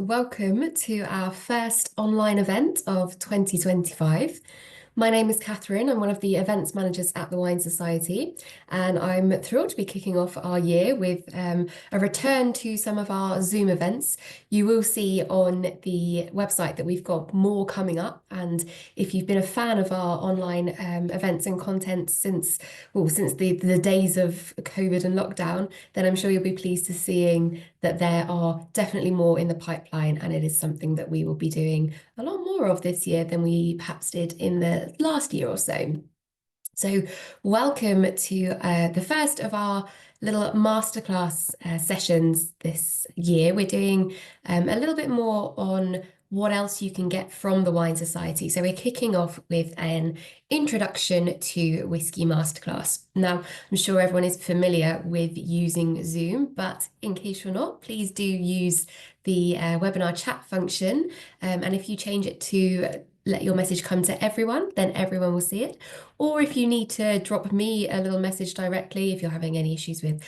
Welcome to our first online event of 2025. My name is Catherine. I'm one of the events managers at the Wine Society, and I'm thrilled to be kicking off our year with a return to some of our Zoom events. You will see on the website that we've got more coming up, and if you've been a fan of our online events and content since the days of COVID and lockdown, then I'm sure you'll be pleased to seeing that there are definitely more in the pipeline, and it is something that we will be doing a lot more of this year than we perhaps did in the last year or so. So, welcome to the first of our little masterclass sessions this year. We're doing a little bit more on what else you can get from the Wine Society. So, we're kicking off with an introduction to Whisky Masterclass. Now, I'm sure everyone is familiar with using Zoom, but in case you're not, please do use the webinar chat function. And if you change it to let your message come to everyone, then everyone will see it. Or if you need to drop me a little message directly, if you're having any issues with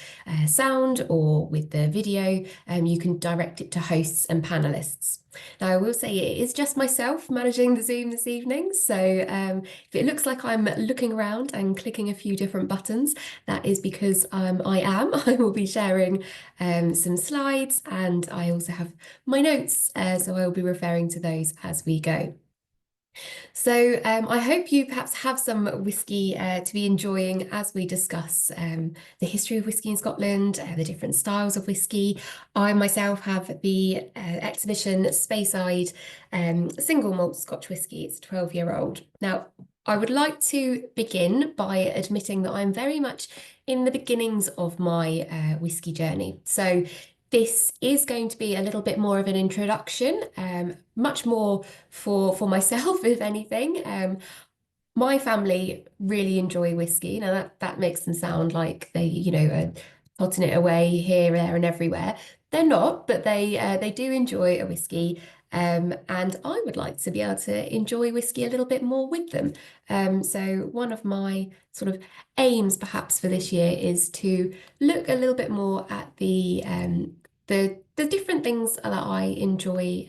sound or with the video, you can direct it to hosts and panelists. Now, I will say it is just myself managing the Zoom this evening. So if it looks like I'm looking around and clicking a few different buttons, that is because I am. I will be sharing some slides, and I also have my notes. So I will be referring to those as we go. So I hope you perhaps have some whisky to be enjoying as we discuss the history of whisky in Scotland, the different styles of whisky. I myself have the exhibition Speyside single malt Scotch whisky. It's 12-year-old. Now, I would like to begin by admitting that I'm very much in the beginnings of my whisky journey. So this is going to be a little bit more of an introduction, much more for myself, if anything. My family really enjoy whiskey. Now that makes them sound like they, are potting it away here, there, and everywhere. They're not, but they do enjoy a whiskey. And I would like to be able to enjoy whiskey a little bit more with them. So one of my sort of aims, perhaps for this year, is to look a little bit more at the different things that I enjoy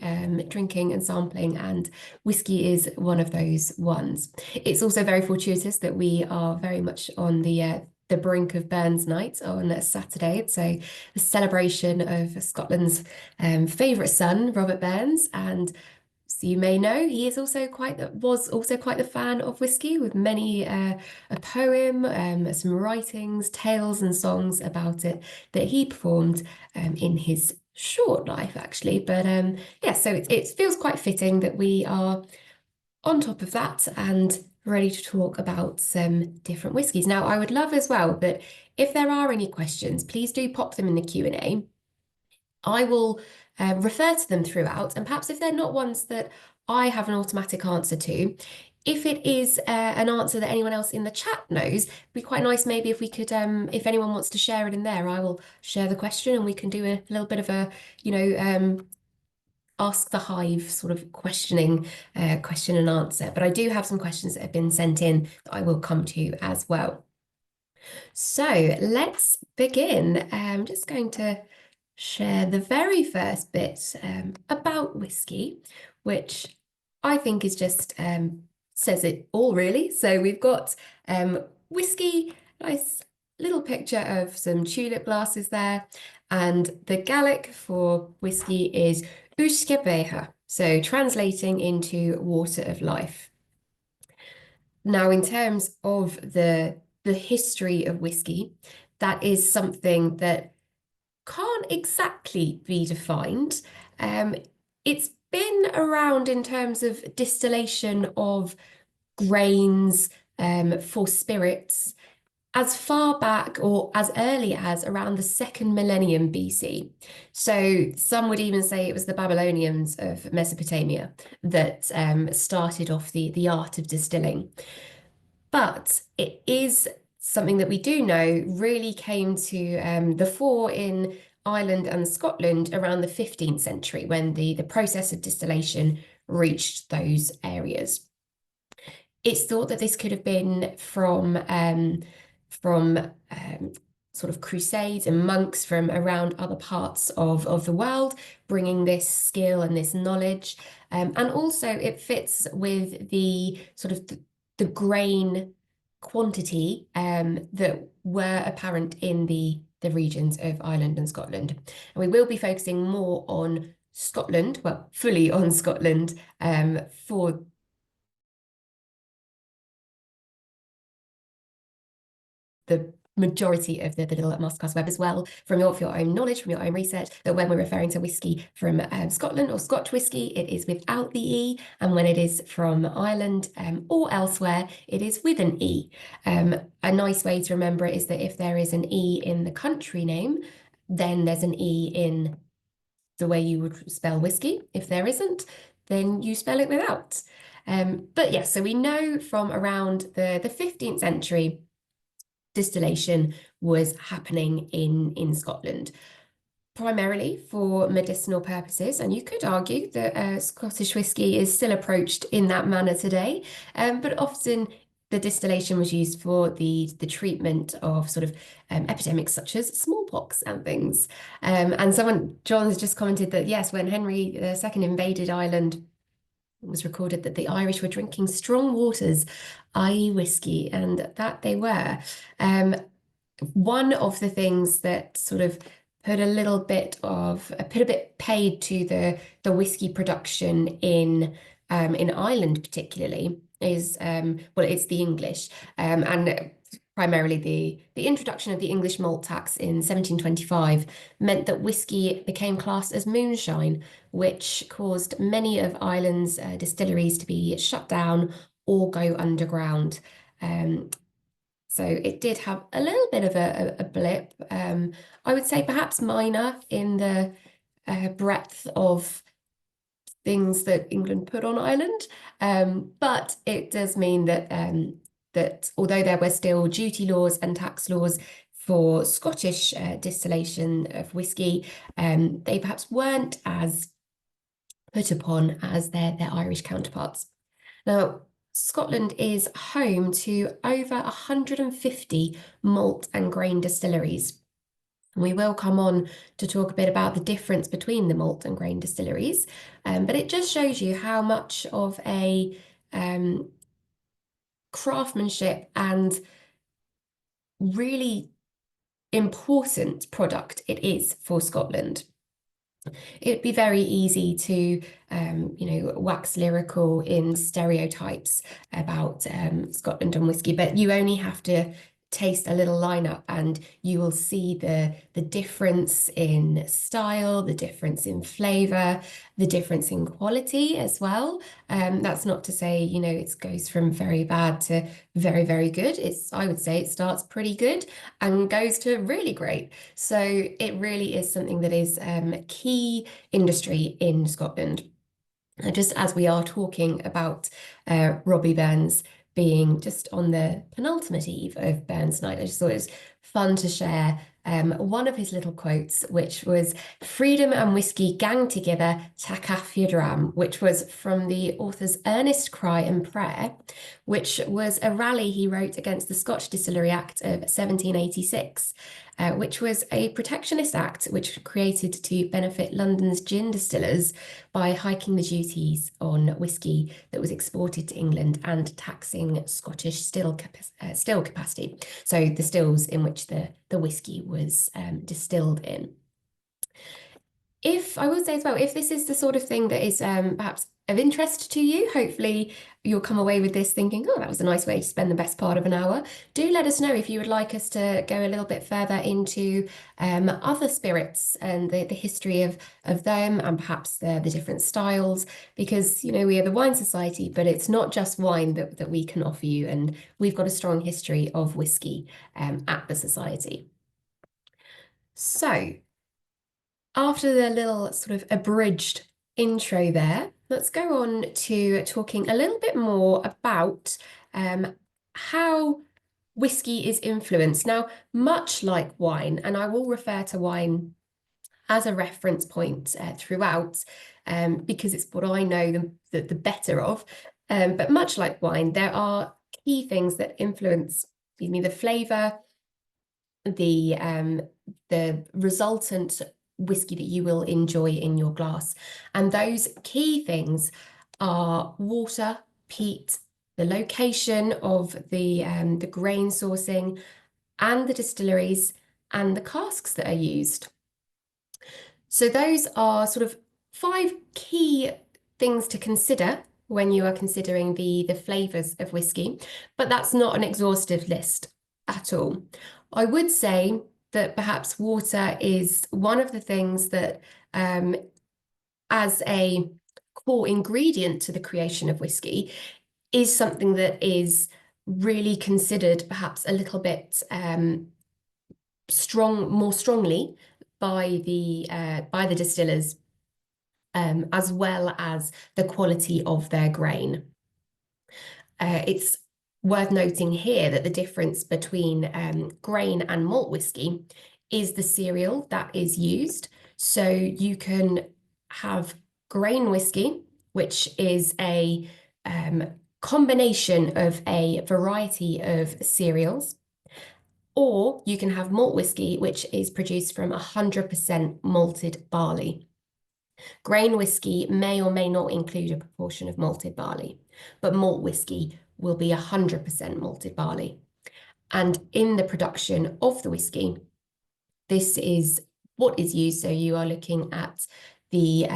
drinking and sampling, and whiskey is one of those ones. It's also very fortuitous that we are very much on the brink of Burns Night on Saturday. It's a celebration of Scotland's favourite son, Robert Burns, and so you may know he is also was also quite the fan of whiskey, with many a poem, some writings, tales, and songs about it that he performed in his short life, actually. But yeah, so it feels quite fitting that we are on top of that and ready to talk about some different whiskies. Now, I would love as well that if there are any questions, please do pop them in the Q&A. I will refer to them throughout, and perhaps if they're not ones that I have an automatic answer to, if it is an answer that anyone else in the chat knows, it'd be quite nice maybe if we could, if anyone wants to share it in there, I will share the question and we can do a little bit of a, ask the hive sort of questioning, question and answer. But I do have some questions that have been sent in that I will come to as well. So let's begin. I'm just going to share the very first bit about whiskey, which I think is just says it all really. So we've got whiskey, nice little picture of some tulip glasses there, and the Gaelic for whiskey is Uisce, so translating into water of life. Now, in terms of the history of whiskey, that is something that can't exactly be defined. It's been around in terms of distillation of grains for spirits as far back or as early as around the second millennium BC. So some would even say it was the Babylonians of Mesopotamia that started off the art of distilling. But it is something that we do know really came to the fore in Ireland and Scotland around the 15th century, when the process of distillation reached those areas. It's thought that this could have been from sort of crusades and monks from around other parts of the world, bringing this skill and this knowledge. And also it fits with the sort of the grain quantity that were apparent in the regions of Ireland and Scotland. And we will be focusing more on Scotland, well, fully on Scotland, for the majority of the little masterclass web as well, from your own knowledge, from your own research, that when we're referring to whiskey from Scotland or Scotch whiskey, it is without the E, and when it is from Ireland or elsewhere, it is with an E. A nice way to remember it is that if there is an E in the country name, then there's an E in the way you would spell whiskey. If there isn't, then you spell it without. But yes, so we know from around the 15th century, distillation was happening in Scotland, primarily for medicinal purposes. And you could argue that Scottish whisky is still approached in that manner today, but often the distillation was used for the treatment of sort of epidemics such as smallpox and things. And John has just commented that yes, when Henry II invaded Ireland, it was recorded that the Irish were drinking strong waters, i.e. whiskey, and that they were. One of the things that sort of put a bit paid to the whiskey production in Ireland particularly is well, it's the English, and primarily the introduction of the English malt tax in 1725 meant that whiskey became classed as moonshine, which caused many of Ireland's distilleries to be shut down or go underground. So it did have a little bit of a blip. I would say perhaps minor in the breadth of things that England put on Ireland. But it does mean that although there were still duty laws and tax laws for Scottish distillation of whiskey, they perhaps weren't as put upon as their Irish counterparts. Now, Scotland is home to over 150 malt and grain distilleries. We will come on to talk a bit about the difference between the malt and grain distilleries, but it just shows you how much of a craftsmanship and really important product it is for Scotland. It'd be very easy to, wax lyrical in stereotypes about Scotland and whiskey, but you only have to taste a little lineup and you will see the difference in style, the difference in flavor, the difference in quality as well. That's not to say, it goes from very bad to very, very good. I would say it starts pretty good and goes to really great. So it really is something that is a key industry in Scotland. Just as we are talking about Robbie Burns being just on the penultimate eve of Burns Night, I just thought it was fun to share one of his little quotes, which was "Freedom and whiskey gang together, tak aff your dram," which was from the author's earnest cry and prayer, which was a rally he wrote against the Scotch Distillery Act of 1786. Which was a protectionist act which created to benefit London's gin distillers by hiking the duties on whiskey that was exported to England and taxing Scottish still capacity, so the stills in which the whiskey was distilled in. I will say as well, if this is the sort of thing that is perhaps of interest to you, hopefully you'll come away with this thinking, oh, that was a nice way to spend the best part of an hour. Do let us know if you would like us to go a little bit further into other spirits and the history of them and perhaps the different styles, because, we are the Wine Society, but it's not just wine that we can offer you. And we've got a strong history of whiskey at the Society. So after the little sort of abridged intro there, let's go on to talking a little bit more about how whiskey is influenced. Now, much like wine, and I will refer to wine as a reference point throughout, because it's what I know the better of. But much like wine, there are key things that influence, the flavour the resultant whiskey that you will enjoy in your glass. And those key things are water, peat, the location of the grain sourcing, and the distilleries and the casks that are used. So those are sort of 5 key things to consider when you are considering the flavors of whiskey, but that's not an exhaustive list at all. I would say that perhaps water is one of the things that, as a core ingredient to the creation of whiskey, is something that is really considered perhaps a little bit more strongly by the distillers, as well as the quality of their grain. It's worth noting here that the difference between grain and malt whiskey is the cereal that is used. So you can have grain whiskey, which is a combination of a variety of cereals, or you can have malt whiskey, which is produced from 100% malted barley. Grain whiskey may or may not include a proportion of malted barley, but malt whiskey will be 100% malted barley. And in the production of the whiskey, this is what is used. So you are looking at the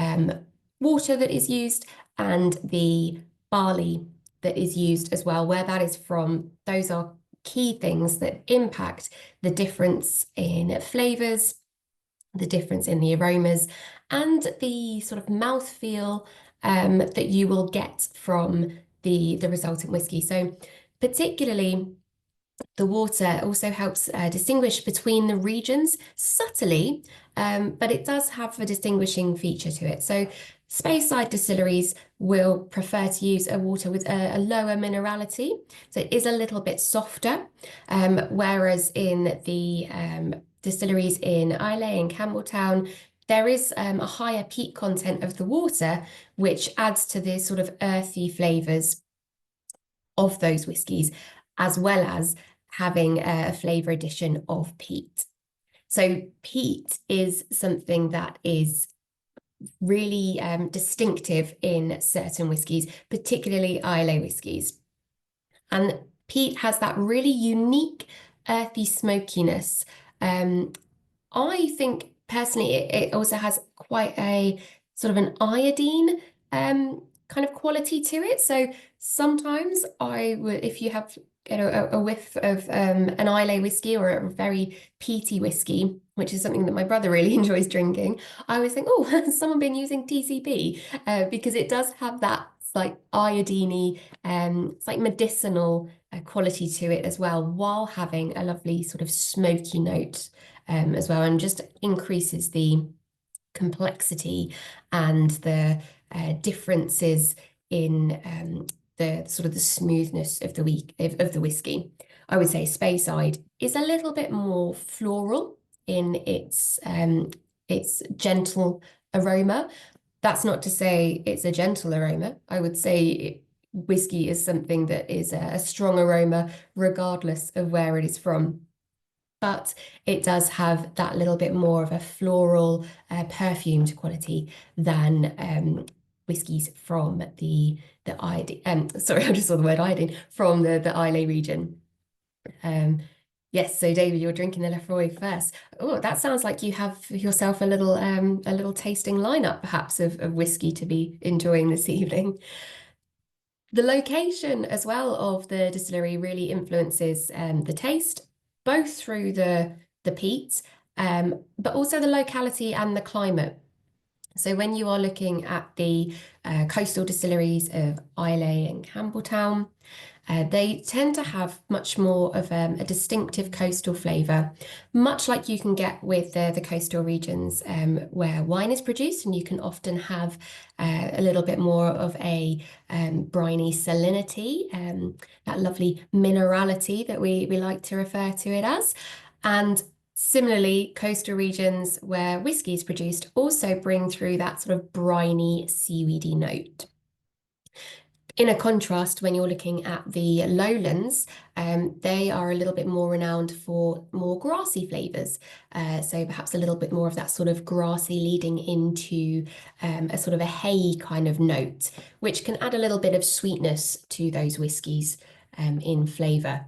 water that is used and the barley that is used as well. Where that is from, those are key things that impact the difference in flavors, the difference in the aromas, and the sort of mouthfeel that you will get from the resultant whiskey. So particularly the water also helps distinguish between the regions subtly, but it does have a distinguishing feature to it. So Speyside distilleries will prefer to use a water with a lower minerality, so it is a little bit softer, whereas in the distilleries in Islay and Campbelltown, there is a higher peat content of the water, which adds to the sort of earthy flavours of those whiskies, as well as having a flavour addition of peat. So peat is something that is really distinctive in certain whiskies, particularly Islay whiskies. And peat has that really unique earthy smokiness. I think personally it also has quite a sort of an iodine kind of quality to it. So sometimes I would, if you have a whiff of an Islay whiskey or a very peaty whiskey, which is something that my brother really enjoys drinking, I always think, oh, has someone been using TCB? Because it does have that like iodine-y, it's like medicinal quality to it as well, while having a lovely sort of smoky note as well, and just increases the complexity and the differences in the sort of the smoothness of the whiskey. I would say Speyside is a little bit more floral in its gentle aroma. That's not to say it's a gentle aroma. I would say whiskey is something that is a strong aroma regardless of where it is from. But it does have that little bit more of a floral, perfumed quality than whiskies from the iodine. Sorry, I just saw the word iodine from the Islay region. Yes, so David, you're drinking the Lefroy first. Oh, that sounds like you have yourself a little tasting lineup, perhaps, of whiskey to be enjoying this evening. The location as well of the distillery really influences the taste, both through the peat, but also the locality and the climate. So when you are looking at the coastal distilleries of Islay and Campbelltown, they tend to have much more of a distinctive coastal flavour, much like you can get with the coastal regions where wine is produced, and you can often have a little bit more of a briny salinity, that lovely minerality that we like to refer to it as. And similarly, coastal regions where whiskey is produced also bring through that sort of briny, seaweedy note. In a contrast, when you're looking at the lowlands, they are a little bit more renowned for more grassy flavors. So perhaps a little bit more of that sort of grassy leading into a sort of a hay kind of note, which can add a little bit of sweetness to those whiskies in flavor.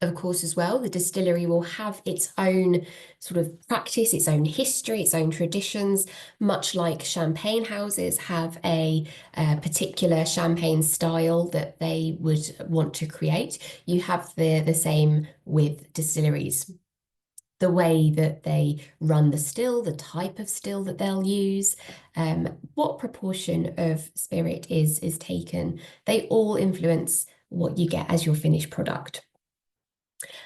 Of course, as well, the distillery will have its own sort of practice, its own history, its own traditions, much like champagne houses have a particular champagne style that they would want to create. You have the same with distilleries. The way that they run the still, the type of still that they'll use, what proportion of spirit is taken, they all influence what you get as your finished product.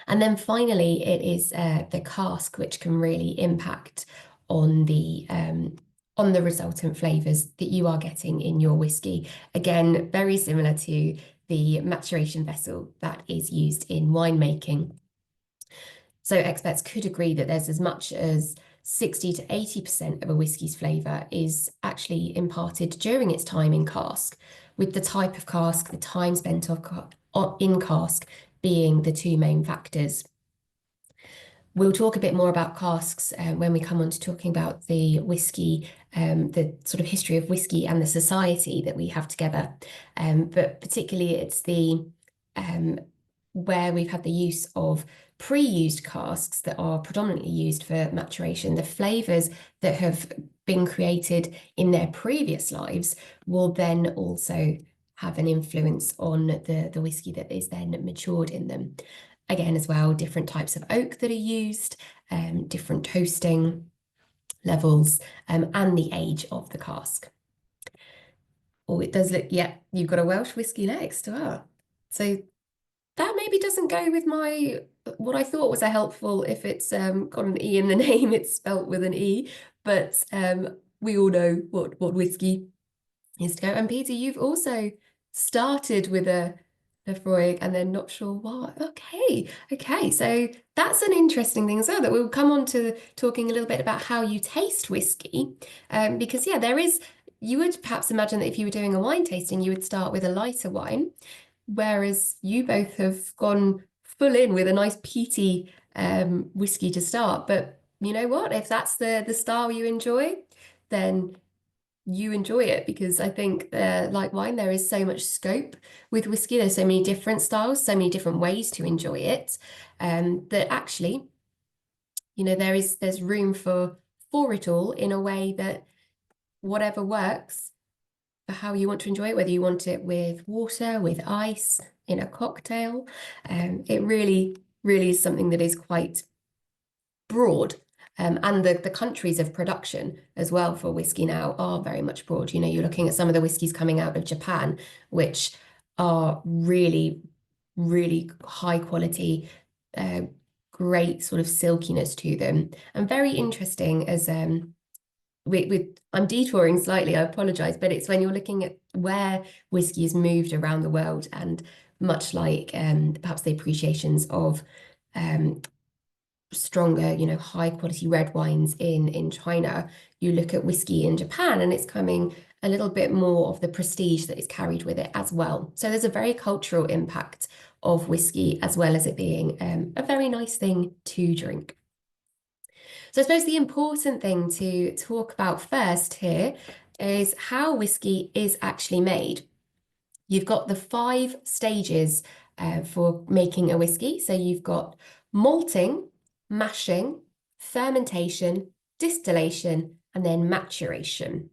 And then finally, it is the cask, which can really impact on the resultant flavors that you are getting in your whiskey. Again, very similar to the maturation vessel that is used in winemaking. So experts could agree that there's as much as 60 to 80% of a whiskey's flavour is actually imparted during its time in cask, with the type of cask, the time spent in cask being the two main factors. We'll talk a bit more about casks when we come on to talking about the whiskey, the sort of history of whiskey and the society that we have together. But particularly it's the where we've had the use of pre-used casks that are predominantly used for maturation. The flavours that have been created in their previous lives will then also have an influence on the whiskey that is then matured in them. Again, as well, different types of oak that are used, different toasting levels, and the age of the cask. Oh, it does look, yeah, you've got a Welsh whiskey next. Ah. So that maybe doesn't go with my, what I thought was a helpful, if it's got an E in the name, it's spelt with an E, but we all know what whiskey is to go. And Peter, you've also started with a Lefroy and then not sure why. Okay. So that's an interesting thing as well, that we'll come on to talking a little bit about how you taste whiskey. Because yeah, you would perhaps imagine that if you were doing a wine tasting, you would start with a lighter wine, whereas you both have gone full in with a nice peaty whiskey to start. But you know what? If that's the style you enjoy, then you enjoy it, because I think like wine, there is so much scope with whiskey. There's so many different styles, so many different ways to enjoy it, that actually, there's room for it all in a way that whatever works for how you want to enjoy it, whether you want it with water, with ice, in a cocktail. It really, really is something that is quite broad. And the countries of production as well for whiskey now are very much broad. You're looking at some of the whiskies coming out of Japan, which are really, really high quality, great sort of silkiness to them, and very interesting as I'm detouring slightly, I apologize, but it's when you're looking at where whiskey is moved around the world, and much like perhaps the appreciations of stronger, high quality red wines in China, you look at whiskey in Japan and it's coming a little bit more of the prestige that is carried with it as well. So there's a very cultural impact of whiskey, as well as it being a very nice thing to drink. So I suppose the important thing to talk about first here is how whiskey is actually made. You've got the 5 stages for making a whiskey. So you've got malting, mashing, fermentation, distillation, and then maturation.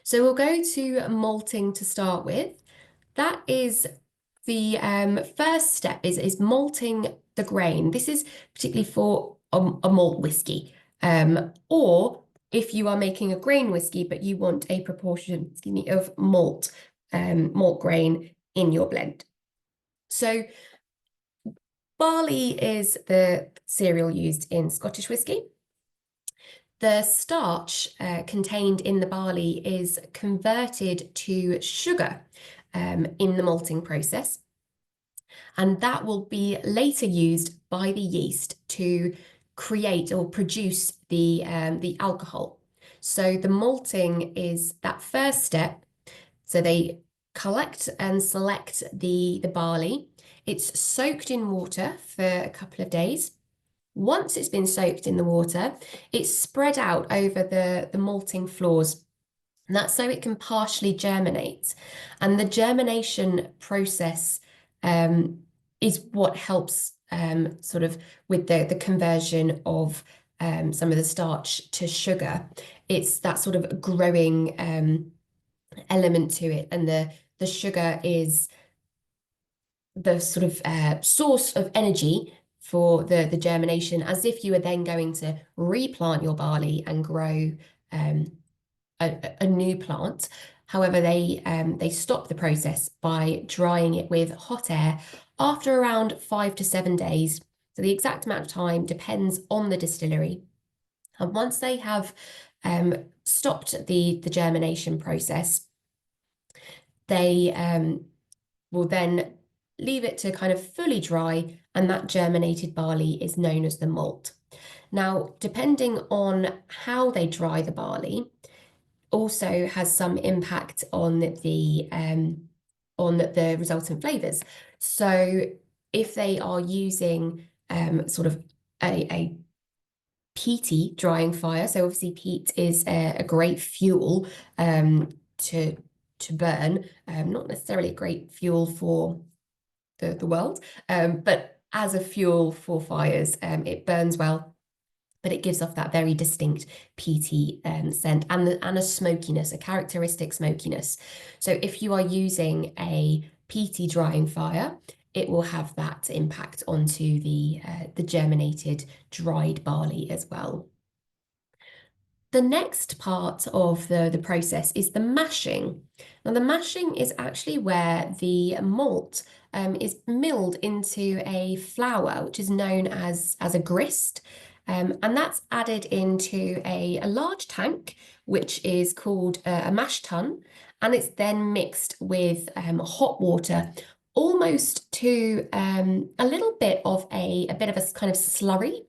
So we'll go to malting to start with. That is the first step is malting the grain. This is particularly for a malt whiskey, or if you are making a grain whiskey, but you want a proportion, excuse me, of malt grain in your blend. So barley is the cereal used in Scottish whiskey. The starch contained in the barley is converted to sugar in the malting process, and that will be later used by the yeast to create or produce the alcohol. So the malting is that first step. So they collect and select the barley. It's soaked in water for a couple of days. Once it's been soaked in the water, it's spread out over the malting floors. And that's so it can partially germinate. And the germination process is what helps sort of with the conversion of some of the starch to sugar. It's that sort of growing element to it. And the sugar is the sort of source of energy for the germination, as if you were then going to replant your barley and grow a new plant. However, they stop the process by drying it with hot air after around 5 to 7 days. So the exact amount of time depends on the distillery. And once they have stopped the germination process, they will then leave it to kind of fully dry, and that germinated barley is known as the malt. Now, depending on how they dry the barley, also has some impact on the resultant flavors. So, if they are using sort of a peaty drying fire, so obviously peat is a great fuel to burn, not necessarily a great fuel for the world, but as a fuel for fires, it burns well, but it gives off that very distinct peaty scent and a smokiness, a characteristic smokiness. So if you are using a peaty drying fire, it will have that impact onto the germinated dried barley as well. The next part of the process is the mashing. Now, the mashing is actually where the malt is milled into a flour, which is known as a grist. And that's added into a large tank, which is called a mash tun. And it's then mixed with hot water, almost to a little bit of a bit of a kind of slurry.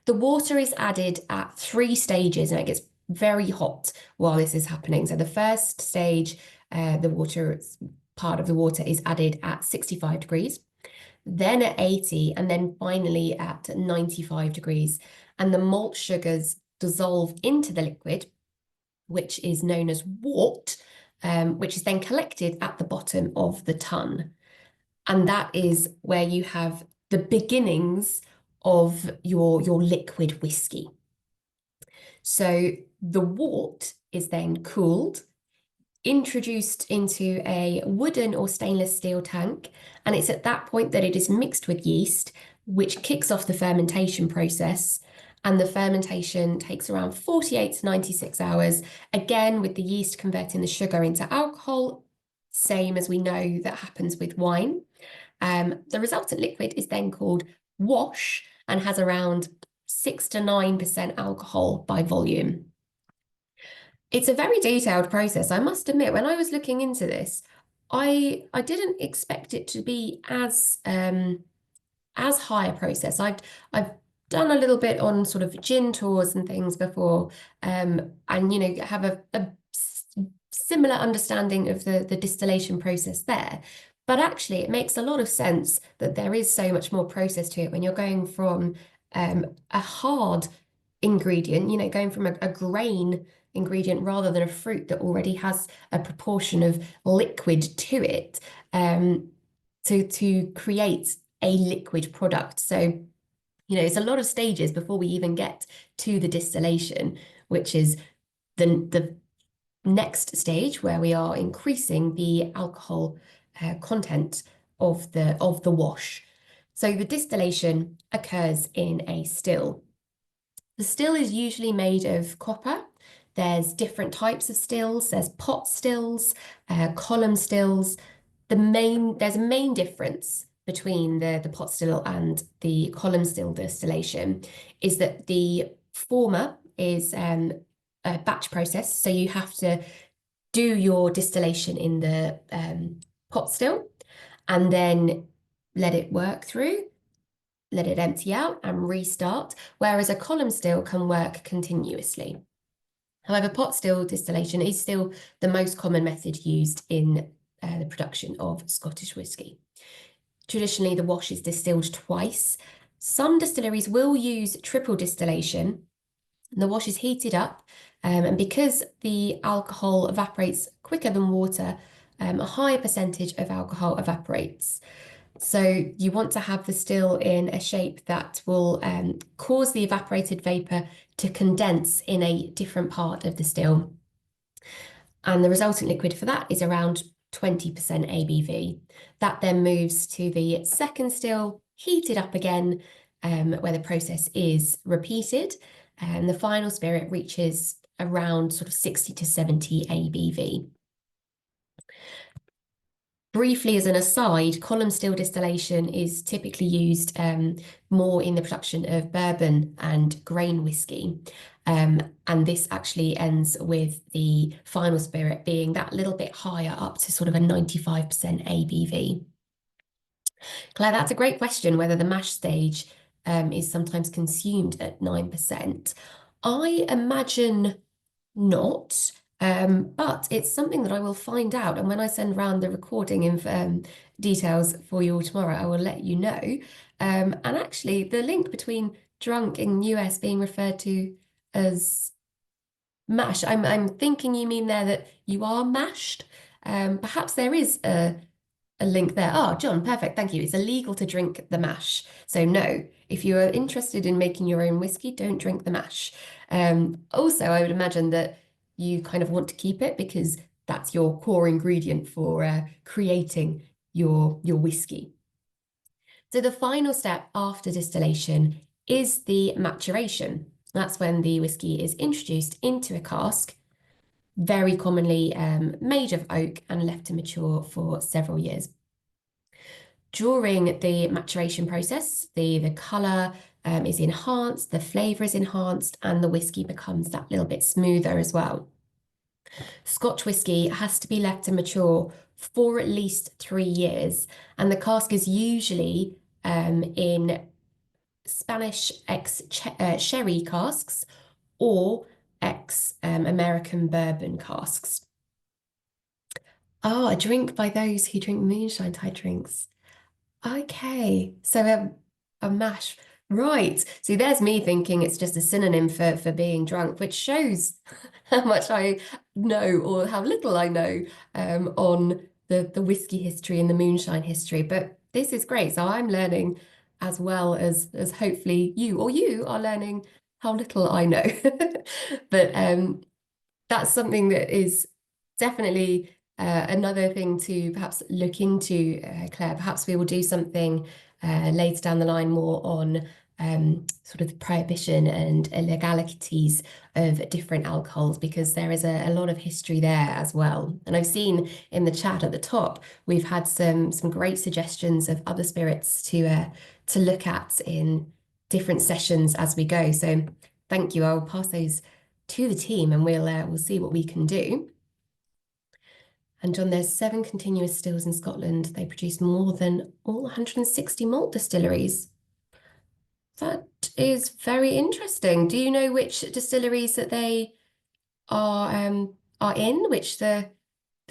The water is added at 3 stages and it gets very hot while this is happening. So the first stage, part of the water is added at 65 degrees, then at 80, and then finally at 95 degrees. And the malt sugars dissolve into the liquid, which is known as wort, which is then collected at the bottom of the tun. And that is where you have the beginnings of your liquid whiskey. So the wort is then cooled, introduced into a wooden or stainless steel tank, and it's at that point that it is mixed with yeast, which kicks off the fermentation process. And the fermentation takes around 48 to 96 hours, again with the yeast converting the sugar into alcohol, same as we know that happens with wine. The resultant liquid is then called wash and has around 6 to 9% alcohol by volume. It's a very detailed process. I must admit, when I was looking into this, I didn't expect it to be as high a process. I've done a little bit on sort of gin tours and things before, and have a similar understanding of the distillation process there. But actually, it makes a lot of sense that there is so much more process to it when you're going from a hard ingredient, going from a grain ingredient rather than a fruit that already has a proportion of liquid to it, to create a liquid product. So, it's a lot of stages before we even get to the distillation, which is the next stage where we are increasing the alcohol content of the wash. So the distillation occurs in a still. The still is usually made of copper. There's different types of stills. There's pot stills, column stills. There's a main difference between the pot still and the column still distillation is that the former is a batch process. So you have to do your distillation in the pot still and then let it work through, let it empty out and restart, whereas a column still can work continuously. However, pot still distillation is still the most common method used in the production of Scottish whisky. Traditionally, the wash is distilled twice. Some distilleries will use triple distillation. The wash is heated up, and because the alcohol evaporates quicker than water, a higher percentage of alcohol evaporates. So you want to have the still in a shape that will cause the evaporated vapor to condense in a different part of the still. And the resultant liquid for that is around 20% ABV. That then moves to the second still, heated up again, where the process is repeated. And the final spirit reaches around sort of 60 to 70 ABV. Briefly, as an aside, column still distillation is typically used more in the production of bourbon and grain whiskey. And this actually ends with the final spirit being that little bit higher, up to sort of a 95% ABV. Claire, that's a great question, whether the mash stage is sometimes consumed at 9%. I imagine not. But it's something that I will find out. And when I send round the recording details for you all tomorrow, I will let you know. And actually, the link between drunk in US being referred to as mash, I'm thinking you mean there that you are mashed. Perhaps there is a link there. Oh, John, perfect. Thank you. It's illegal to drink the mash. So no, if you are interested in making your own whiskey, don't drink the mash. Also, I would imagine that you kind of want to keep it because that's your core ingredient for creating your whiskey. So the final step after distillation is the maturation. That's when the whiskey is introduced into a cask, very commonly made of oak and left to mature for several years. During the maturation process, the colour is enhanced, the flavour is enhanced, and the whiskey becomes that little bit smoother as well. Scotch whisky has to be left to mature for at least 3 years, and the cask is usually in Spanish ex-sherry casks or ex-American bourbon casks. Oh, a drink by those who drink moonshine type drinks. Okay, so a mash. Right. See, there's me thinking it's just a synonym for being drunk, which shows how much I know or how little I know on the whiskey history and the moonshine history. But this is great. So I'm learning as well as hopefully you are learning how little I know. But that's something that is definitely another thing to perhaps look into, Claire. Perhaps we will do something later down the line more on sort of the prohibition and illegalities of different alcohols, because there is a lot of history there as well. And I've seen in the chat at the top, we've had some great suggestions of other spirits to look at in different sessions as we go. So thank you. I'll pass those to the team and we'll see what we can do. And John, there's 7 continuous stills in Scotland. They produce more than all 160 malt distilleries. That is very interesting. Do you know which distilleries that they are in, which the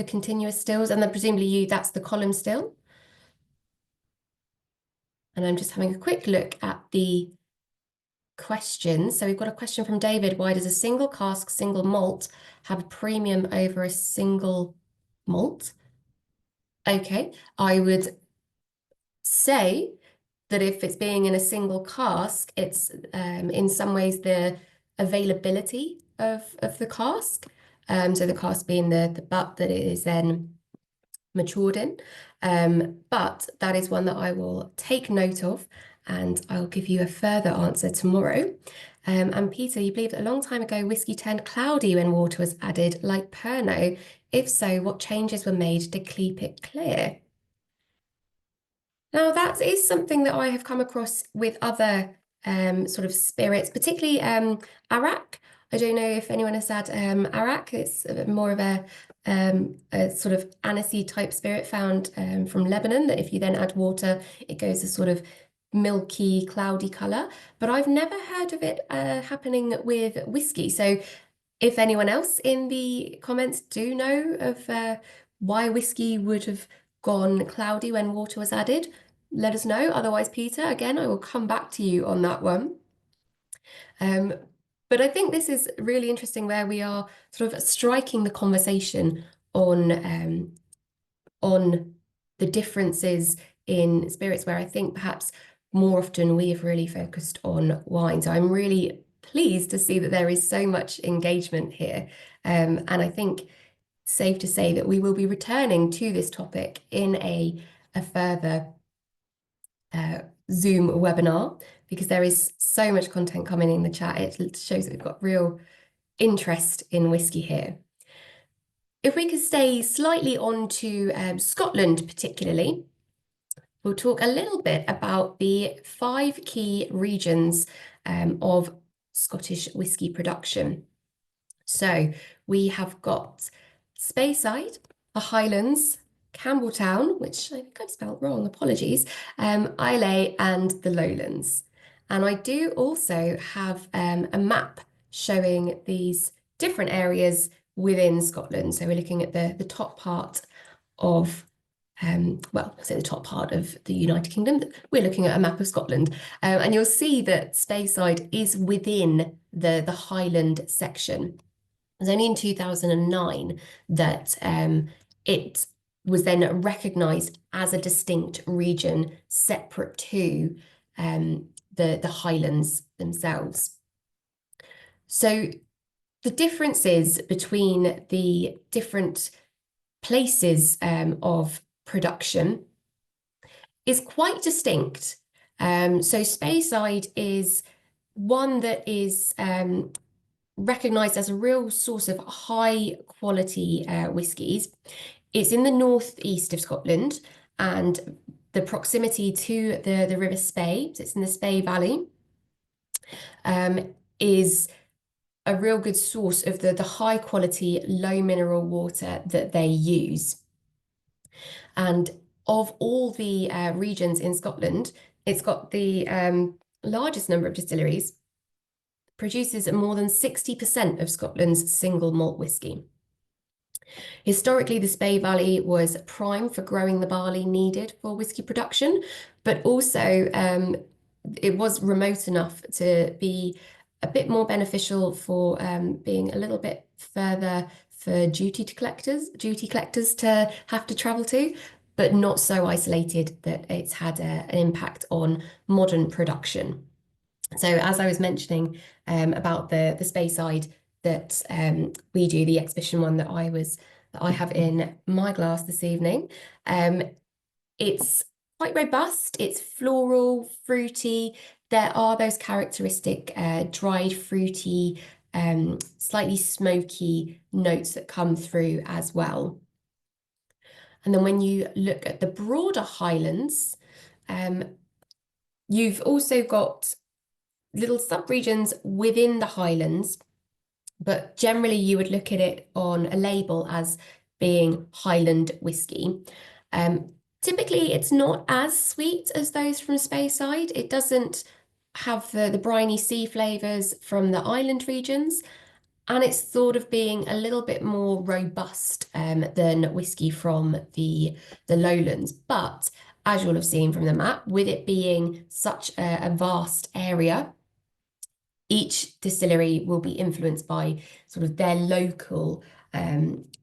continuous stills, and then presumably that's the column still? And I'm just having a quick look at the questions. So we've got a question from David. Why does a single cask, single malt have a premium over a single malt? Okay, I would say that if it's being in a single cask, it's in some ways the availability of the cask. So the cask being the butt that it is then matured in. But that is one that I will take note of, and I'll give you a further answer tomorrow. And Peter, you believe that a long time ago whiskey turned cloudy when water was added, like Pernod. If so, what changes were made to keep it clear? Now, that is something that I have come across with other sort of spirits, particularly Arak. I don't know if anyone has had Arak. It's more of a sort of aniseed type spirit found from Lebanon, that if you then add water, it goes a sort of milky, cloudy colour. But I've never heard of it happening with whiskey. So if anyone else in the comments do know of why whiskey would have gone cloudy when water was added, let us know. Otherwise, Peter, again, I will come back to you on that one. Um, but I think this is really interesting where we are sort of striking the conversation on the differences in spirits, where I think perhaps more often we have really focused on wine. So I'm really pleased to see that there is so much engagement here. And I think safe to say that we will be returning to this topic in a further Zoom webinar, because there is so much content coming in the chat. It shows that we've got real interest in whiskey here. If we could stay slightly on to Scotland particularly, we'll talk a little bit about the 5 key regions of Scottish whisky production. So we have got Speyside, the Highlands, Campbelltown, which I think I've spelled wrong, apologies, Islay, and the Lowlands. And I do also have a map showing these different areas within Scotland. So we're looking at the top part of well, I say the top part of the United Kingdom. We're looking at a map of Scotland, and you'll see that Speyside is within the Highland section. It was only in 2009 that it was then recognised as a distinct region separate to the Highlands themselves. So the differences between the different places of production is quite distinct. So Speyside is one that is recognised as a real source of high quality whiskies. It's in the northeast of Scotland, and the proximity to the River Spey, so it's in the Spey Valley, is a real good source of the high quality, low mineral water that they use. And of all the regions in Scotland, it's got the largest number of distilleries, produces more than 60% of Scotland's single malt whisky. Historically, the Spey Valley was prime for growing the barley needed for whisky production, but also it was remote enough to be a bit more beneficial for being a little bit further for duty collectors to have to travel to, but not so isolated that it's had an impact on modern production. So as I was mentioning about the Speyside that we do, the exhibition one that I have in my glass this evening, it's quite robust. It's floral, fruity. There are those characteristic dried, fruity, slightly smoky notes that come through as well. And then when you look at the broader Highlands, you've also got little sub-regions within the Highlands, but generally you would look at it on a label as being Highland whiskey. Typically, it's not as sweet as those from Speyside. It doesn't have the briny sea flavours from the island regions, and it's thought of being a little bit more robust than whiskey from the lowlands. But as you'll have seen from the map, with it being such a vast area, each distillery will be influenced by sort of their local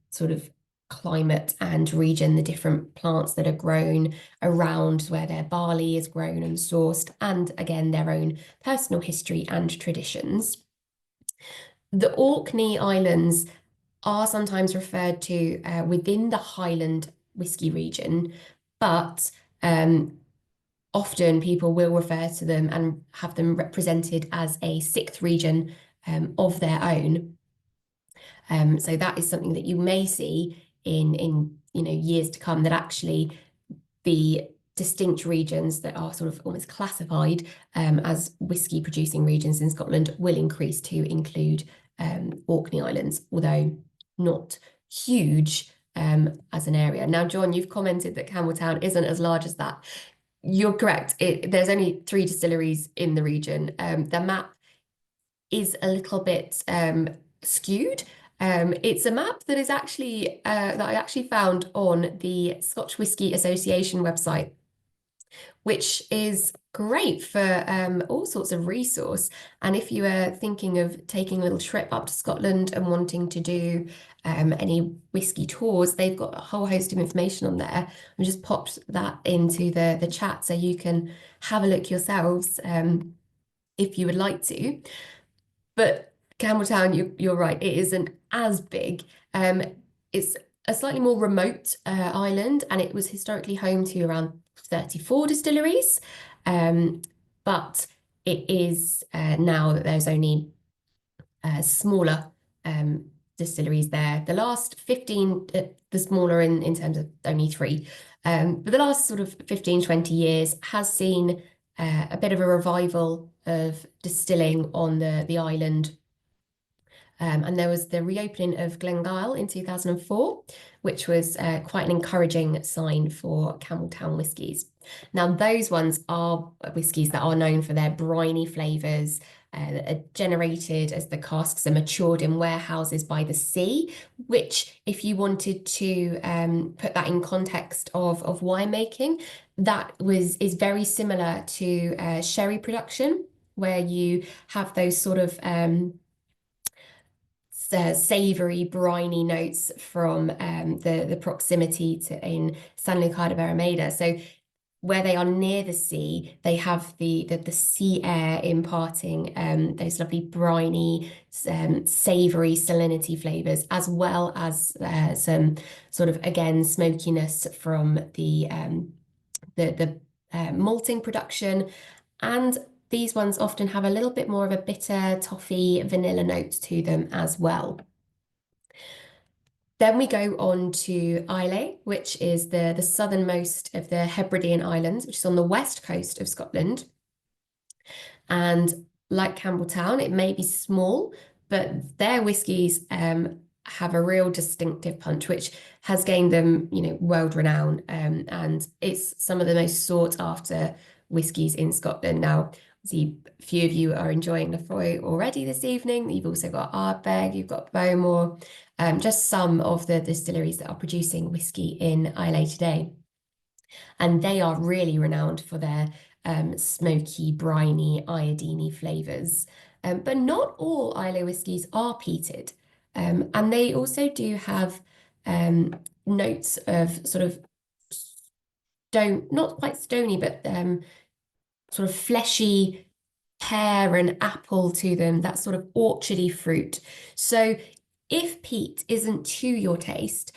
sort of climate and region, the different plants that are grown around where their barley is grown and sourced, and again, their own personal history and traditions. The Orkney Islands are sometimes referred to within the Highland whisky region, but often people will refer to them and have them represented as a 6th region of their own. So that is something that you may see in years to come, that actually the distinct regions that are sort of almost classified as whiskey producing regions in Scotland will increase to include Orkney Islands, although not huge as an area. Now, John, you've commented that Campbelltown isn't as large as that. You're correct. There's only 3 distilleries in the region. The map is a little bit skewed. It's a map that is actually that I actually found on the Scotch Whisky Association website, which is great for all sorts of resource. And if you are thinking of taking a little trip up to Scotland and wanting to do any whiskey tours, they've got a whole host of information on there. I just popped that into the chat so you can have a look yourselves if you would like to. But Campbelltown, you're right, it isn't as big. It's a slightly more remote island, and it was historically home to around 34 distilleries. Um, but it is now that there's only smaller distilleries there. The last 15, the smaller in terms of only three, but the last sort of 15, 20 years has seen a bit of a revival of distilling on the island. And there was the reopening of Glengyle in 2004, which was quite an encouraging sign for Campbelltown whiskies. Now, those ones are whiskies that are known for their briny flavours, that are generated as the casks are matured in warehouses by the sea, which, if you wanted to put that in context of winemaking, that is very similar to sherry production, where you have those sort of savoury, briny notes from the proximity to in San Lucar de Barrameda. So where they are near the sea, they have the sea air imparting those lovely briny, savoury salinity flavours, as well as some sort of again smokiness from the malting production. And these ones often have a little bit more of a bitter, toffee, vanilla note to them as well. Then we go on to Islay, which is the southernmost of the Hebridean Islands, which is on the west coast of Scotland. And like Campbelltown, it may be small, but their whiskies have a real distinctive punch, which has gained them, world renown. And it's some of the most sought after whiskies in Scotland. Now, see, a few of you are enjoying Lefroy already this evening. You've also got Ardbeg, you've got Bowmore, just some of the distilleries that are producing whiskey in Islay today. And they are really renowned for their smoky, briny, iodine flavours. But not all Islay whiskies are peated. And they also do have notes of sort of not quite stony, but sort of fleshy pear and apple to them, that sort of orchardy fruit. So if peat isn't to your taste,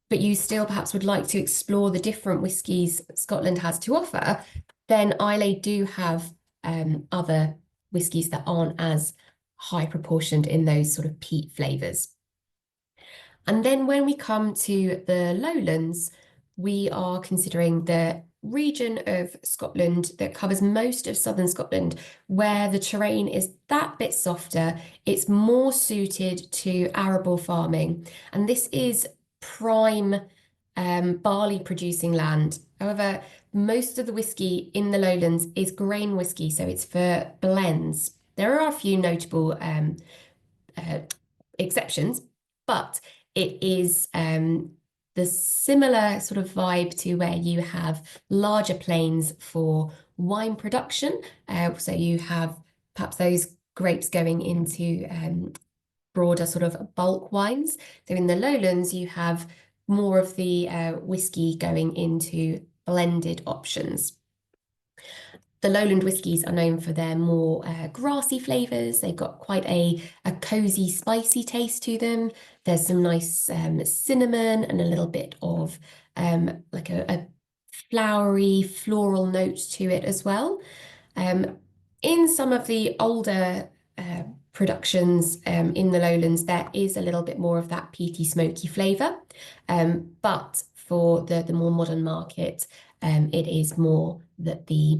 but you still perhaps would like to explore the different whiskies Scotland has to offer, then Islay do have other whiskies that aren't as high proportioned in those sort of peat flavours. And then when we come to the lowlands, we are considering the region of Scotland that covers most of southern Scotland, where the terrain is that bit softer. It's more suited to arable farming. And this is prime barley producing land. However, most of the whiskey in the lowlands is grain whiskey, so it's for blends. There are a few notable exceptions, but it is the similar sort of vibe to where you have larger plains for wine production. So you have perhaps those grapes going into broader sort of bulk wines. So in the lowlands, you have more of the whiskey going into blended options. The lowland whiskies are known for their more grassy flavours. They've got quite a cosy, spicy taste to them. There's some nice cinnamon and a little bit of like a flowery, floral note to it as well. In some of the older productions in the lowlands, there is a little bit more of that peaty, smoky flavour. But for the more modern market, it is more that the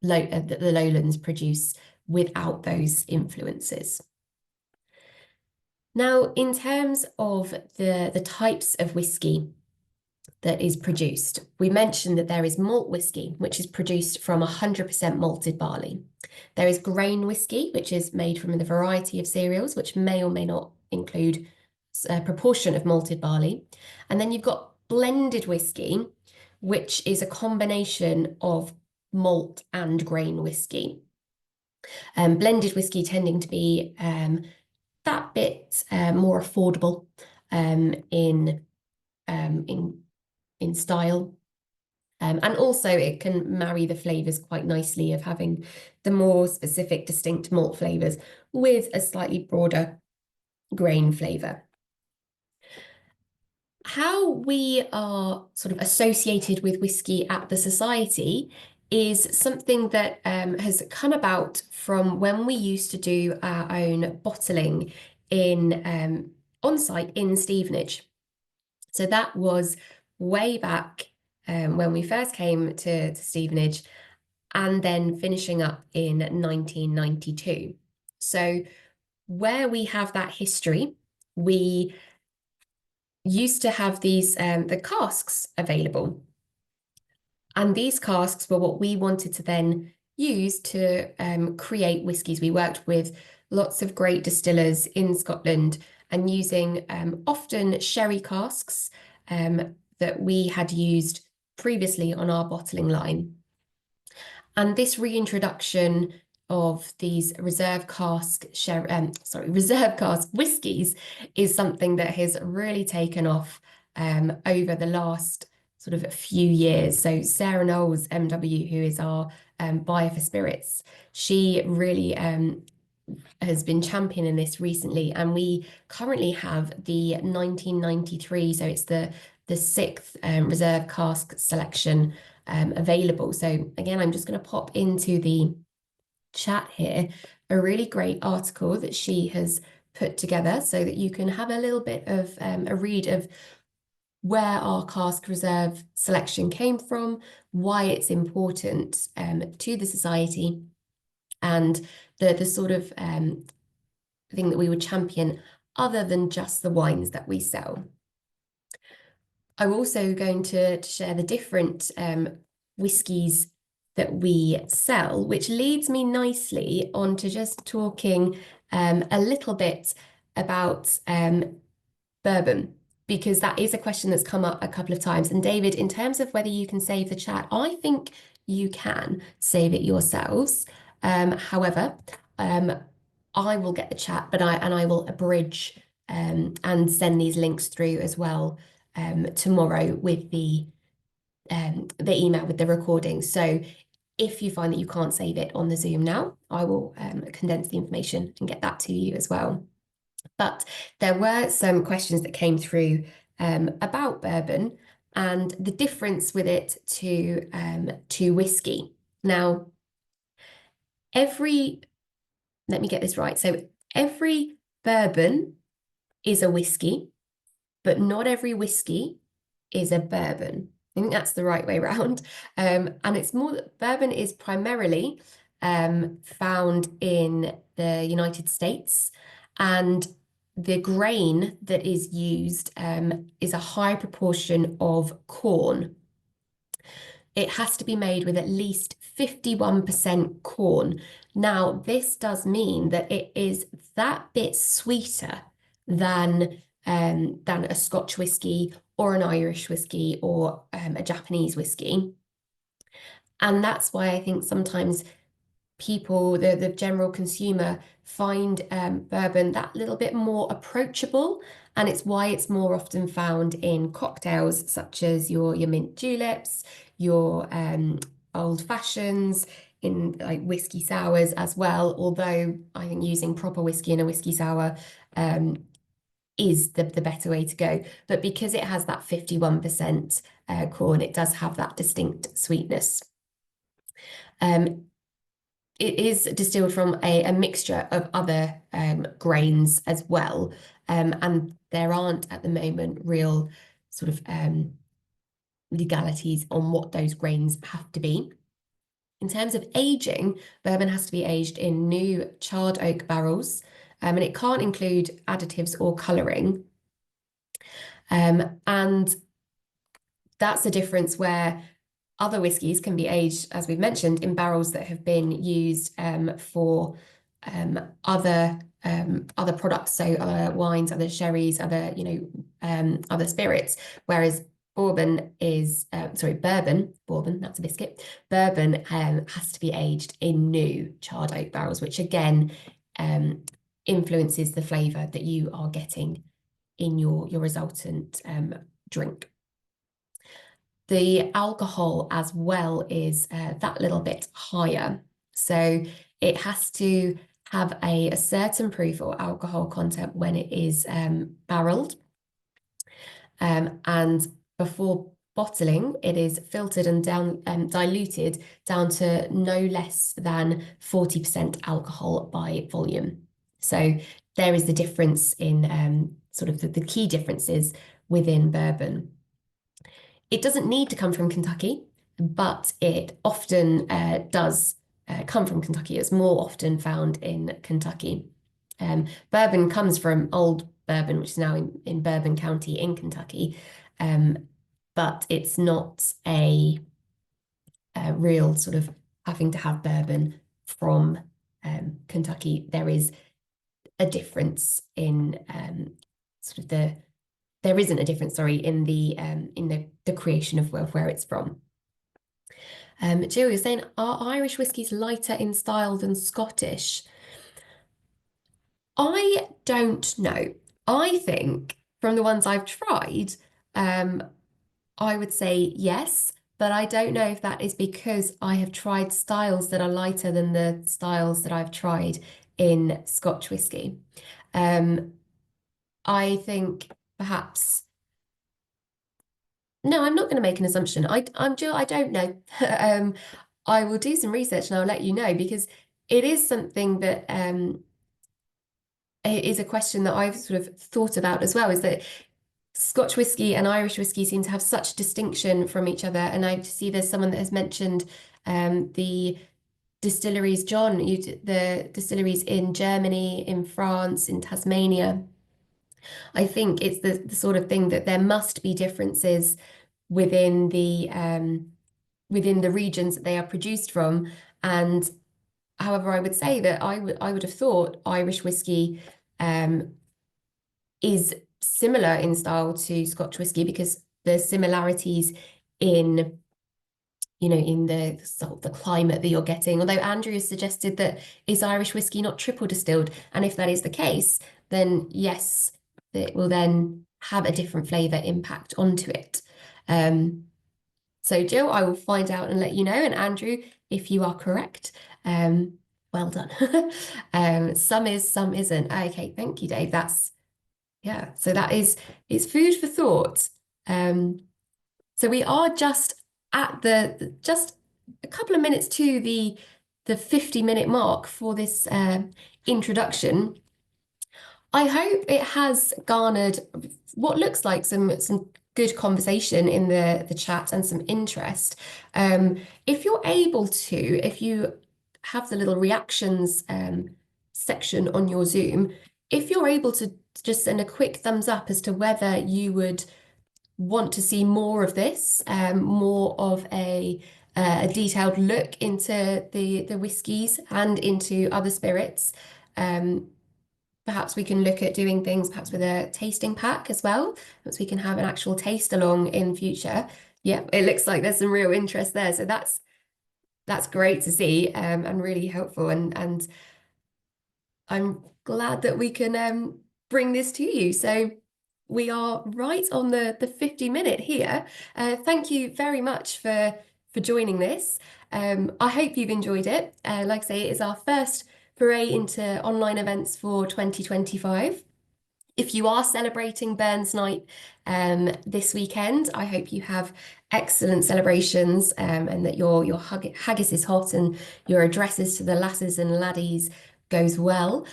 lowlands produce without those influences. Now, in terms of the types of whiskey that is produced, we mentioned that there is malt whiskey, which is produced from 100% malted barley. There is grain whiskey, which is made from a variety of cereals, which may or may not include a proportion of malted barley. And then you've got blended whiskey, which is a combination of malt and grain whiskey. Blended whiskey tending to be that bit more affordable in style. And also it can marry the flavours quite nicely of having the more specific, distinct malt flavours with a slightly broader grain flavour. How we are sort of associated with whiskey at the Society is something that has come about from when we used to do our own bottling in on site in Stevenage. So that was way back when we first came to Stevenage, and then finishing up in 1992. So where we have that history, we used to have these the casks available. And these casks were what we wanted to then use to create whiskies. We worked with lots of great distillers in Scotland and using often sherry casks that we had used previously on our bottling line. And this reintroduction of these reserve cask whiskies is something that has really taken off over the last sort of a few years. So Sarah Knowles, MW, who is our buyer for spirits, she really has been championing this recently, and we currently have the 1993, so it's the sixth reserve cask selection available. So again, I'm just going to pop into the chat here a really great article that she has put together so that you can have a little bit of a read of where our cask reserve selection came from, why it's important to the Society, and the sort of thing that we would champion other than just the wines that we sell. I'm also going to share the different whiskies that we sell, which leads me nicely on to just talking a little bit about bourbon, because that is a question that's come up a couple of times. And David, in terms of whether you can save the chat, I think you can save it yourselves. However, I will get the chat, but I will abridge and send these links through as well tomorrow with the email with the recording. So if you find that you can't save it on the Zoom now, I will condense the information and get that to you as well. But there were some questions that came through about bourbon and the difference with it to whiskey. Now, let me get this right. So every bourbon is a whiskey, but not every whiskey is a bourbon. I think that's the right way around. And it's more that bourbon is primarily found in the United States, and the grain that is used is a high proportion of corn. It has to be made with at least 51% corn. Now, this does mean that it is that bit sweeter than a Scotch whiskey or an Irish whiskey or a Japanese whiskey. And that's why I think sometimes people, the general consumer, find bourbon that little bit more approachable, and it's why it's more often found in cocktails such as your mint juleps, your old fashions, in like whiskey sours as well. Although I think using proper whiskey in a whiskey sour is the better way to go. But because it has that 51% corn, it does have that distinct sweetness. It is distilled from a mixture of other grains as well. And there aren't at the moment real sort of legalities on what those grains have to be. In terms of aging, bourbon has to be aged in new charred oak barrels, and it can't include additives or colouring. And that's the difference where other whiskies can be aged, as we've mentioned, in barrels that have been used for other other products, so other wines, other sherries, other, other spirits, whereas bourbon, that's a biscuit. Bourbon has to be aged in new charred oak barrels, which again influences the flavour that you are getting in your resultant drink. The alcohol as well is that little bit higher. So it has to have a certain proof or alcohol content when it is barreled. And before bottling, it is filtered and diluted down to no less than 40% alcohol by volume. So there is the difference in sort of the key differences within bourbon. It doesn't need to come from Kentucky, but it often does come from Kentucky. It's more often found in Kentucky. Bourbon comes from Old Bourbon, which is now in Bourbon County in Kentucky, but it's not a real sort of having to have bourbon from Kentucky. There is a difference in sort of there isn't a difference, sorry, in the creation of where it's from. Jill, you're saying, are Irish whiskies lighter in style than Scottish? I don't know. I think from the ones I've tried, I would say yes, but I don't know if that is because I have tried styles that are lighter than the styles that I've tried in Scotch whisky. I think perhaps, no, I'm not going to make an assumption. I'm Jill, I don't know. I will do some research and I'll let you know, because it is something that it is a question that I've sort of thought about as well, is that Scotch whisky and Irish whisky seem to have such distinction from each other. And I see there's someone that has mentioned the distilleries, John, the distilleries in Germany, in France, in Tasmania. I think it's the sort of thing that there must be differences within the regions that they are produced from. And however, I would say that I would have thought Irish whisky is similar in style to Scotch whisky, because the similarities in in the climate that you're getting. Although Andrew has suggested that is Irish whisky not triple distilled, and if that is the case, then yes, it will then have a different flavour impact onto it. So Jill, I will find out and let you know. And Andrew, if you are correct, well done. Some is, some isn't. Okay, thank you, Dave. Yeah. So it's food for thought. So we are just at just a couple of minutes to the 50-minute mark for this introduction. I hope it has garnered what looks like some good conversation in the chat and some interest. If you're able to, if you have the little reactions section on your Zoom, if you're able to just send a quick thumbs up as to whether you would want to see more of this, more of a detailed look into the whiskies and into other spirits. Perhaps we can look at doing things perhaps with a tasting pack as well, so we can have an actual taste along in future. Yeah, it looks like there's some real interest there. So that's great to see, and really helpful. And I'm glad that we can bring this to you. So we are right on the 50-minute here. Thank you very much for joining this. I hope you've enjoyed it. Like I say, it is our first foray into online events for 2025. If you are celebrating Burns Night this weekend, I hope you have excellent celebrations, and that your haggis is hot and your addresses to the lasses and laddies goes well.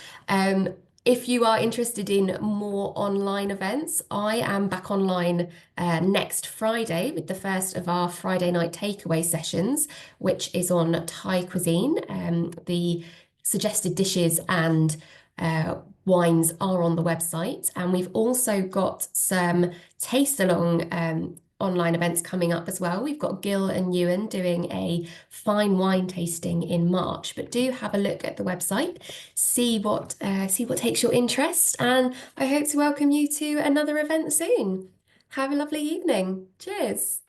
If you are interested in more online events, I am back online next Friday with the first of our Friday night takeaway sessions, which is on Thai cuisine. The suggested dishes and wines are on the website, and we've also got some taste along online events coming up as well. We've got Gill and Ewan doing a fine wine tasting in March, but do have a look at the website, see what takes your interest, and I hope to welcome you to another event soon. Have a lovely evening. Cheers.